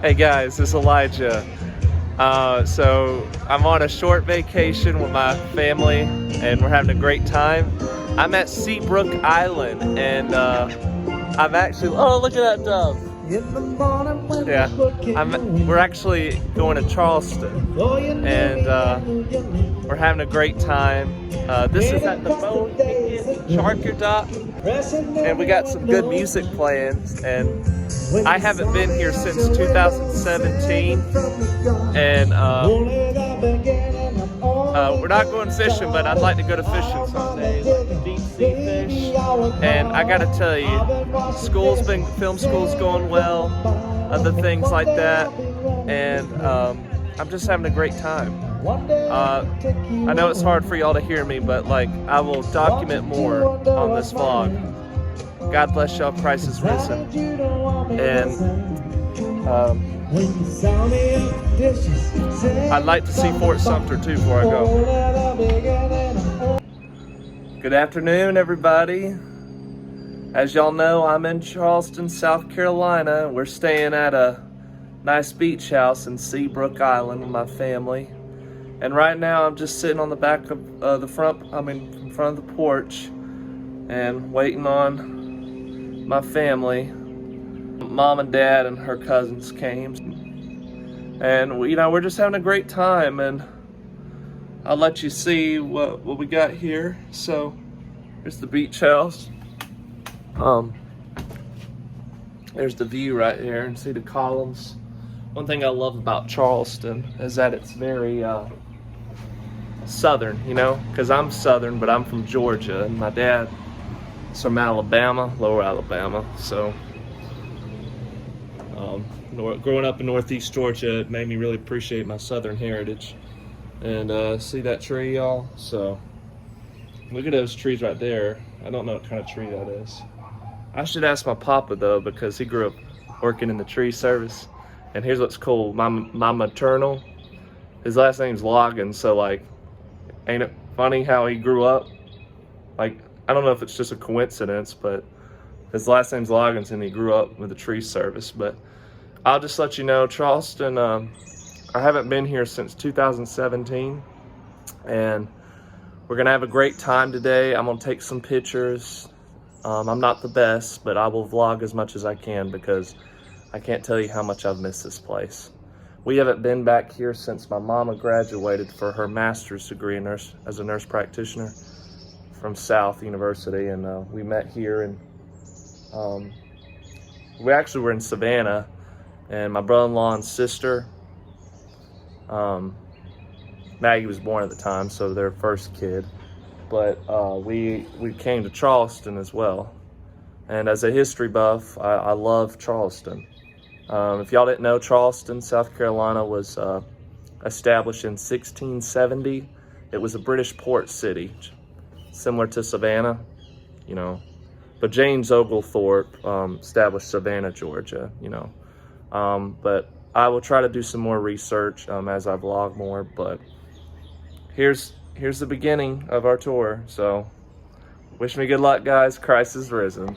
Hey guys, this is Elijah. So I'm on a short vacation with my family and we're having a great time. I'm at Seabrook Island and I'm actually, oh look at that dove. Yeah, we're actually going to Charleston and we're having a great time. This is at the Bone Charker Dock and we got some good music playing, and I haven't been here since 2017 and we're not going fishing, but I'd like to go to fishing someday, like deep sea fish. And I gotta tell you, film school's going well, other things like that, and I'm just having a great time. I know it's hard for y'all to hear me, but like I will document more on this vlog. God bless y'all, Christ is risen. And I'd like to see Fort Sumter too before I go. Good afternoon, everybody. As y'all know, I'm in Charleston, South Carolina. We're staying at a nice beach house in Seabrook Island with my family. And right now I'm just sitting on the back of in front of the porch and waiting on my family. Mom and Dad and her cousins came. And we're just having a great time, and I'll let you see what we got here. So here's the beach house. There's the view right here, and see the columns. One thing I love about Charleston is that it's very southern, because I'm southern, but I'm from Georgia, and my dad is from Alabama, lower Alabama. So growing up in Northeast Georgia, it made me really appreciate my southern heritage. And see that tree, y'all? So look at those trees right there. I don't know what kind of tree that is. I should ask my papa though, because he grew up working in the tree service. And here's what's cool, my maternal, his last name's Logan, so like, ain't it funny how he grew up? Like, I don't know if it's just a coincidence, but his last name's Loggins and he grew up with the tree service. But I'll just let you know, Charleston, I haven't been here since 2017, and we're gonna have a great time today. I'm gonna take some pictures. I'm not the best, but I will vlog as much as I can because I can't tell you how much I've missed this place. We haven't been back here since my mama graduated for her master's degree as a nurse practitioner from South University, and we met here, and we actually were in Savannah, and my brother-in-law and sister, Maggie was born at the time, so their first kid, but we came to Charleston as well. And as a history buff, I love Charleston. If y'all didn't know, Charleston, South Carolina was established in 1670. It was a British port city, similar to Savannah, but James Oglethorpe established Savannah, Georgia, but I will try to do some more research as I vlog more. But here's the beginning of our tour. So wish me good luck, guys. Christ is risen.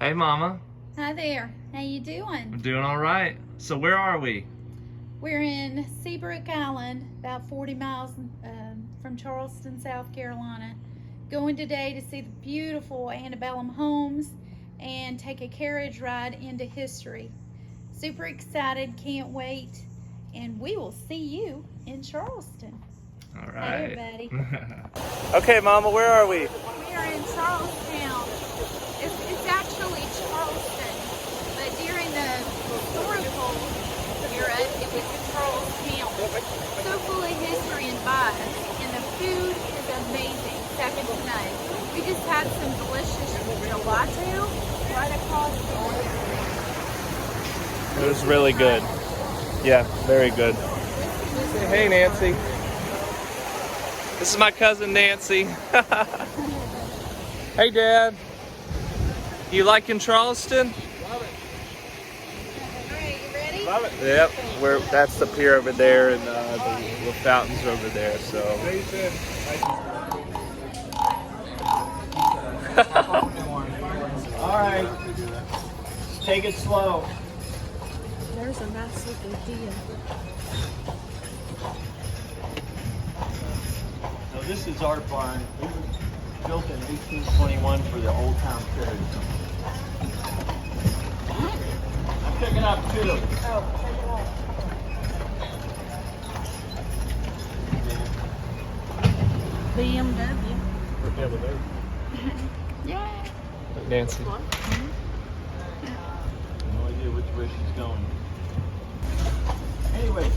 Hey, Mama. Hi there. How you doing? I'm doing all right. So where are we? We're in Seabrook Island, about 40 miles from Charleston, South Carolina. Going today to see the beautiful antebellum homes and take a carriage ride into history. Super excited, can't wait, and we will see you in Charleston. All right. Hey, everybody. Okay, Mama, where are we? We are in Charlestown. It's actually Charleston, but during the historical era, it was Charlestown. So full of history and vibes, and the food is amazing, second to none. We just had some delicious gelato right across the border. It was really good. Yeah, very good. Hey, Nancy. This is my cousin, Nancy. Hey, Dad. You liking Charleston? Love it. All right, you ready? Love it. Yep. That's the pier over there, and the fountains are over there. So. All right. Take it slow. There's a nice looking deer. So this is our barn. It was built in 1821 for the Old Town Carriage. I'm picking up too. Oh, check it out. BMW. Yeah. Nancy. No idea which way she's going. Anyway,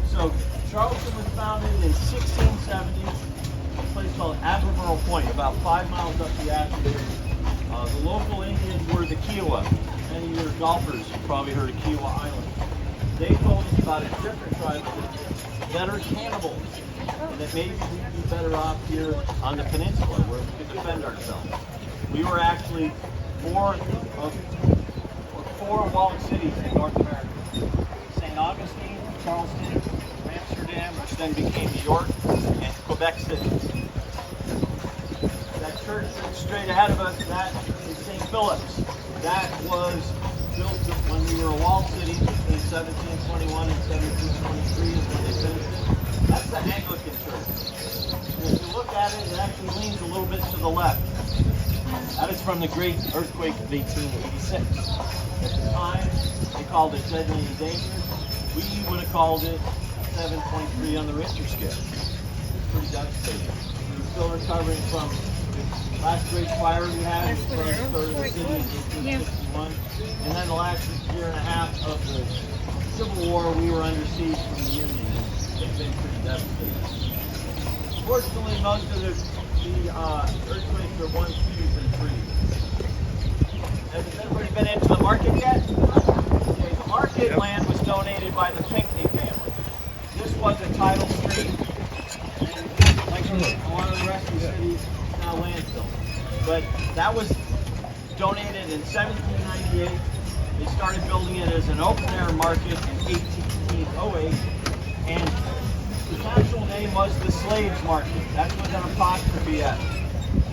so Charleston was founded in 1670. A place called Admiral Point, about 5 miles up the Asheville. The local Indians were the Kiowa. Many of your golfers have probably heard of Kiowa Island. They told us about a different tribe that are cannibals, and that maybe we'd be better off here on the peninsula where we could defend ourselves. We were actually four walled cities in North America. St. Augustine, Charleston, Amsterdam, which then became New York, and Quebec City. That church that's straight ahead of us, that is St. Philip's. That was built when we were a walled city between 1721 and 1723 is when they finished it. That's the Anglican church. And if you look at it, it actually leans a little bit to the left. That is from the great earthquake of 1886. At the time, they called it deadly and dangerous. We would have called it 7.3 on the Richter scale. Pretty devastating. We were still recovering from the last great fire we had in the first third of the city in 1861. And then the last year and a half of the Civil War, we were under siege from the Union. It's been pretty devastating. Fortunately, most of the earthquakes are 1, 2s, and 3s. Has everybody been into the market yet? Okay, the market land was donated by the Pinckney family. This was a title street. And like a lot of the rest of the city, it's now landfill. But that was donated in 1798. They started building it as an open air market in 1808. And the actual name was the Slaves Market. That's with an apostrophe S.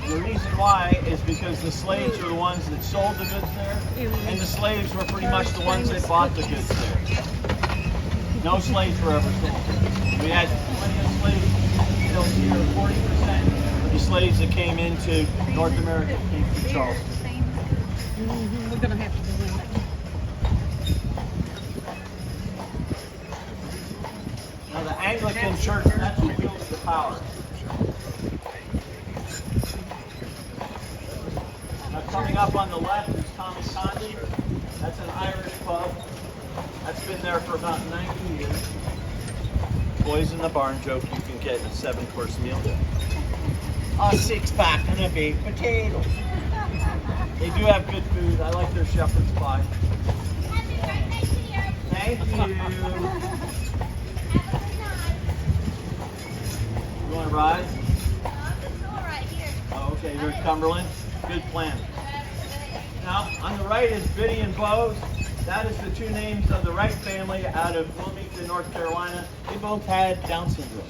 The reason why is because the slaves were the ones that sold the goods there, and the slaves were pretty much the ones that bought the goods there. No slaves were ever sold. We had plenty of slaves built here. 40% of the slaves that came into North America came from Charleston. We're going to have to go in there. Now the Anglican Church, that's who wields the power. Now coming up on the left is Tommy Condi. That's an Irish pub. That's been there for about 90 years. Boys in the barn joke you can get a 7-course meal there. A 6-pack and a baked potato. They do have good food. I like their shepherd's pie. Thank you. You want to ride? Oh, okay, you're at Cumberland. Good plan. Now, on the right is Biddy and Bose. That is the 2 names of the Wright family out of Wilmington, North Carolina. They both had Down syndrome.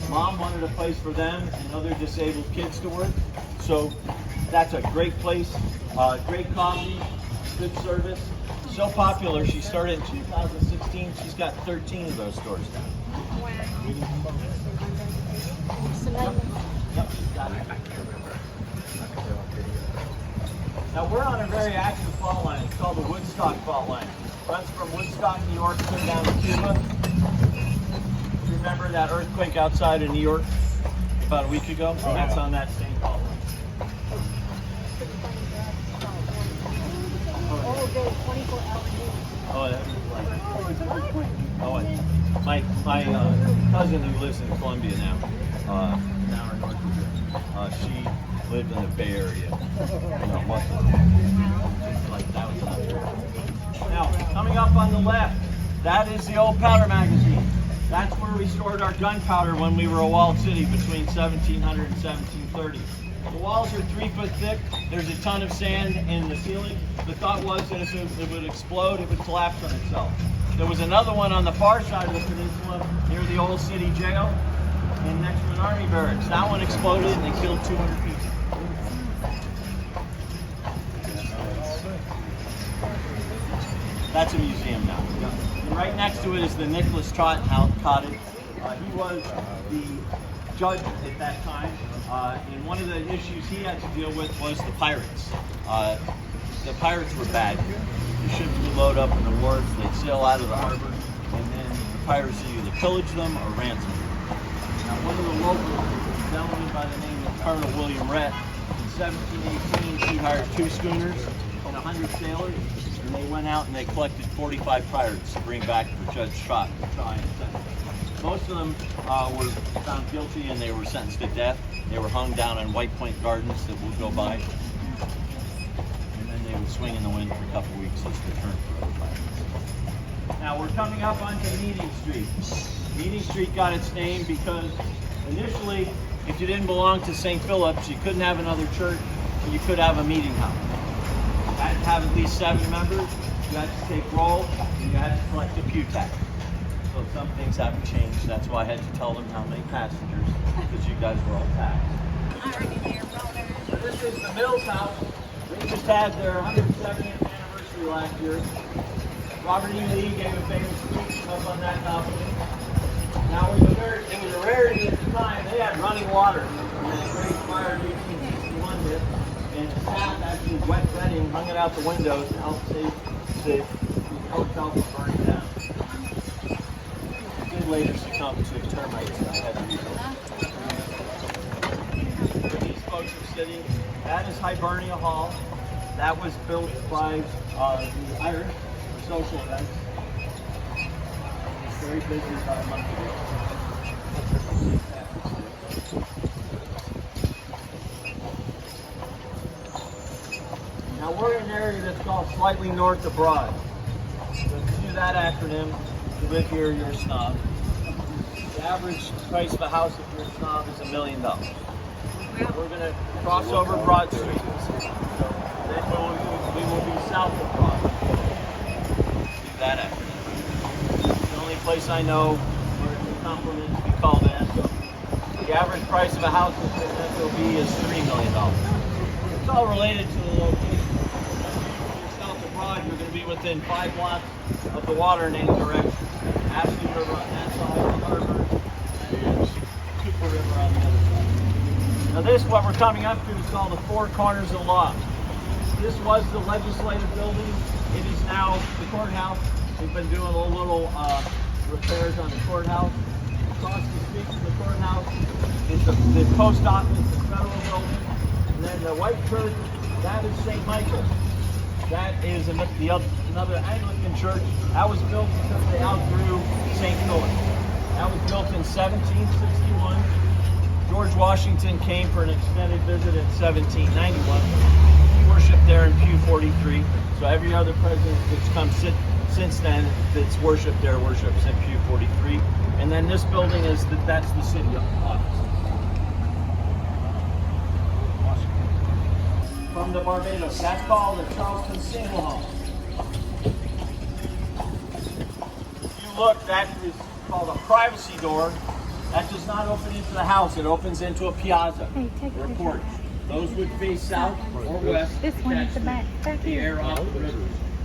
Mom wanted a place for them and other disabled kids to work. So that's a great place. Great coffee, good service. So popular, she started in 2016. She's got 13 of those stores now. Yep, got it. Now we're on a very active fault line. It's called the Woodstock Fault Line. Runs from Woodstock, New York, clear down to Cuba. Remember that earthquake outside of New York about a week ago? That's on that same fault line. Oh, that was like, my cousin who lives in Columbia now, an hour north of here, she lived in the Bay Area. Like that was now, coming up on the left, that is the old powder magazine. That's where we stored our gunpowder when we were a walled city between 1700 and 1730. The walls are 3 foot thick. There's a ton of sand in the ceiling. The thought was that if it would explode, it would collapse on itself. There was another one on the far side of the peninsula near the old city jail and next to an army barracks. That one exploded and it killed 200 people. That's a museum now. And right next to it is the Nicholas Trott Cottage. He was the judge at that time, and one of the issues he had to deal with was the pirates. The pirates were bad. The ships would load up in the wharves, they'd sail out of the harbor, and then the pirates would either pillage them or ransom them. Now, one of the locals, a gentleman by the name of Colonel William Rhett, in 1718, he hired 2 schooners and 100 sailors, and they went out and they collected 45 pirates to bring back for Judge Trott to try and sentence. Most of them were found guilty and they were sentenced to death. They were hung down in White Point Gardens that we'll go by. And then they would swing in the wind for a couple of weeks as return for the pirates. Now we're coming up onto Meeting Street. Meeting Street got its name because initially, if you didn't belong to St. Philip's, you couldn't have another church, and you could have a meeting house. You had to have at least 7 members, you had to take roll, and you had to collect a pew tax. So some things haven't changed. That's why I had to tell them how many passengers, because you guys were all taxed. So this is the Mills House. They just had their 170th anniversary last year. Robert E. Lee gave a famous speech up on that balcony. Now it was a rarity at the time. They had running water. And a great fire in 1861 hit, and staff actually wet bedding, hung it out the windows to help save the hotel from burning down. Later succumbed to termites and I had to rebuild. Where these folks are sitting, that is Hibernia Hall. That was built by the Irish for social events. It's very busy about a month ago. Now we're in an area that's called slightly north of Broad. So if you do that acronym, if you live here, you're a snob. The average price of a house if you're a snob is $1 million. We're going to cross over Broad Street. Then we will be south of Broad. Do that acronym. It's the only place I know where it's a compliment to be called an SOB. The average price of a house in an SOB is $3 million. It's all related to the location. If you're south of Broad, you're going to be within 5 blocks of the water in any direction. Ashley River on that side of the harbor, and Cooper River on the other side. Now this, what we're coming up to, is called the Four Corners of Law. This was the legislative building. It is now the courthouse. We've been doing a little repairs on the courthouse. Across the street from the courthouse is the post office, the federal building. And then the white church, that is St. Michael's. That is another Anglican church. That was built because they outgrew St. Philip's. That was built in 1761. George Washington came for an extended visit in 1791. He worshipped there in Pew 43. So every other president that's come since then that's worshipped there worships in Pew 43. And then this building that's the city office. From the Barbados. That's called the Charleston Single Home. If you look, that is called a privacy door. That does not open into the house. It opens into a piazza or a porch. Those would face south or west. This one at the back. Back the here. air off the river.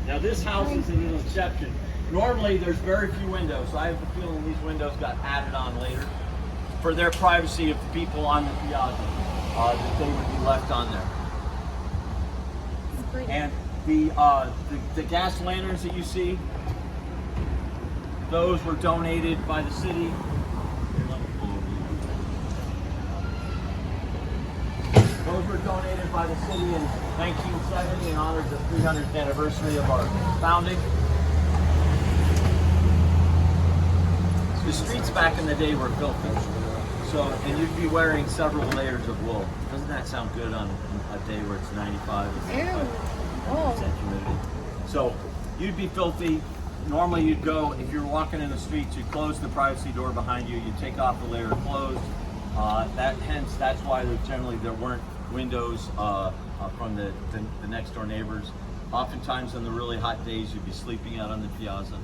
Now this house is an exception. Normally there's very few windows. So I have the feeling these windows got added on later for their privacy of the people on the piazza, that they would be left on there. And the gas lanterns that you see, those were donated by the city. Those were donated by the city in 1970 in honor of the 300th anniversary of our founding. The streets back in the day were filthy. So, and you'd be wearing several layers of wool. Doesn't that sound good on a day where it's 95 percent humidity? So, you'd be filthy. Normally, you'd go, if you're walking in the streets, you'd close the privacy door behind you. You'd take off the layer of clothes. That's why there weren't windows from the next door neighbors. Oftentimes, on the really hot days, you'd be sleeping out on the piazza.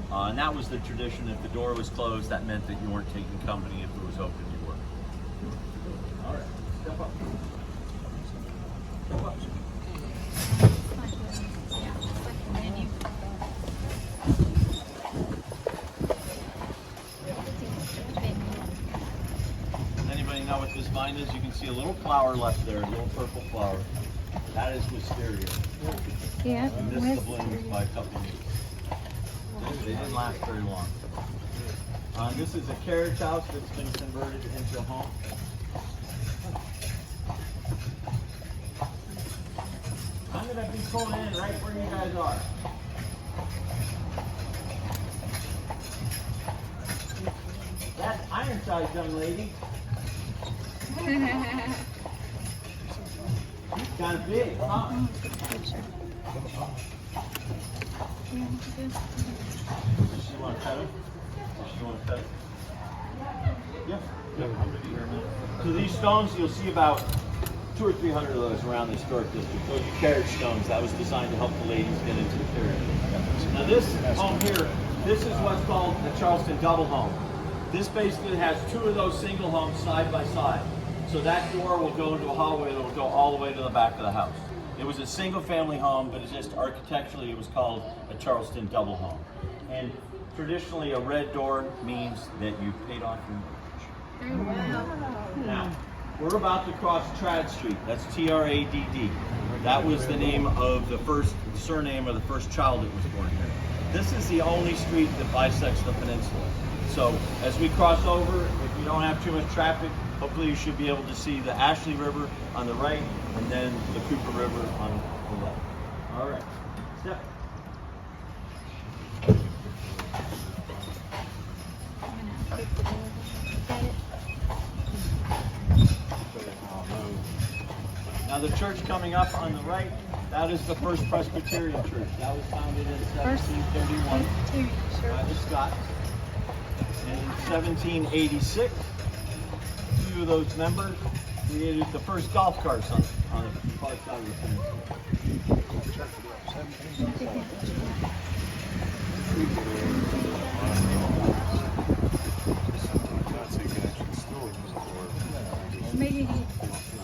And that was the tradition. If the door was closed, that meant that you weren't taking company. If it was open, you were. All right, step up. Step up. see a little flower left there, a little purple flower. That is wisteria. Yeah. We missed the blooms by a couple of weeks. They didn't last very long. This is a carriage house that's been converted into a home. I'm going to be pulling in right where you guys are. That's Ironside's young lady. Kind of big, huh? Does she want to cut it? Does she want to cut it? Yeah. So these stones, you'll see about 200 or 300 of those around the historic district. Those are carriage stones. That was designed to help the ladies get into the carriage. Now this home here, this is what's called the Charleston double home. This basically has two of those single homes side by side. So that door will go into a hallway that will go all the way to the back of the house. It was a single family home, but it's just architecturally it was called a Charleston double home. And traditionally a red door means that you paid off your mortgage. Now, we're about to cross Trad Street. That's T-R-A-D-D. That was the name of the first surname of the first child that was born here. This is the only street that bisects the peninsula. So as we cross over, if you don't have too much traffic, hopefully you should be able to see the Ashley River on the right and then the Cooper River on the left. All right, step. Now the church coming up on the right, that is the First Presbyterian Church. That was founded in 1731 by the Scots. And in 1786, two of those members created the first golf carts on the far side of the peninsula.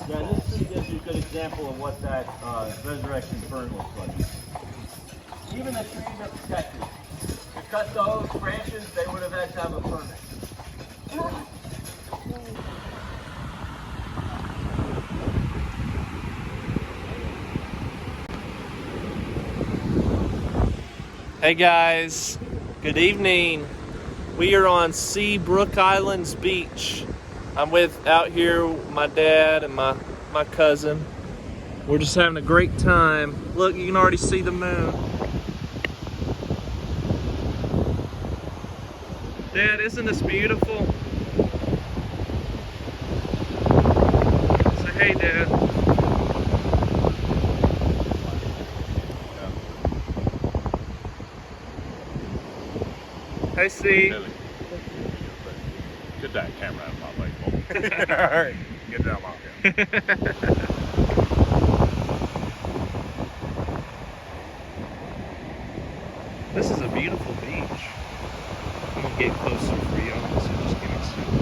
Yeah, this gives you a good example of what that resurrection fern looks like. Even the trees are protected. To cut those branches, they would have had to have a permit. Hey guys, good evening. We are on Seabrook Islands Beach. I'm out here with my dad and my cousin. We're just having a great time. Look, you can already see the moon. Dad, isn't this beautiful? Say hey, Dad. Hey, C. Get that camera out of my way. All right, get that off here. This is a beautiful beach. I'm gonna get closer for y'all, so just give me a second.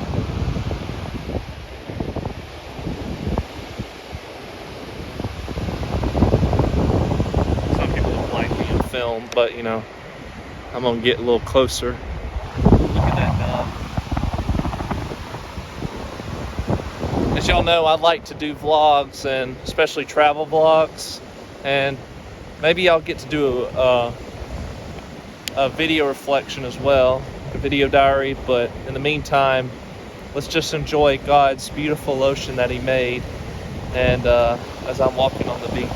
Some people don't like me in film, but you know, I'm gonna get a little closer. Look at that dove. As y'all know, I like to do vlogs, and especially travel vlogs, and maybe I'll get to do a video reflection as well, a video diary, but in the meantime, let's just enjoy God's beautiful ocean that He made, and as I'm walking on the beach.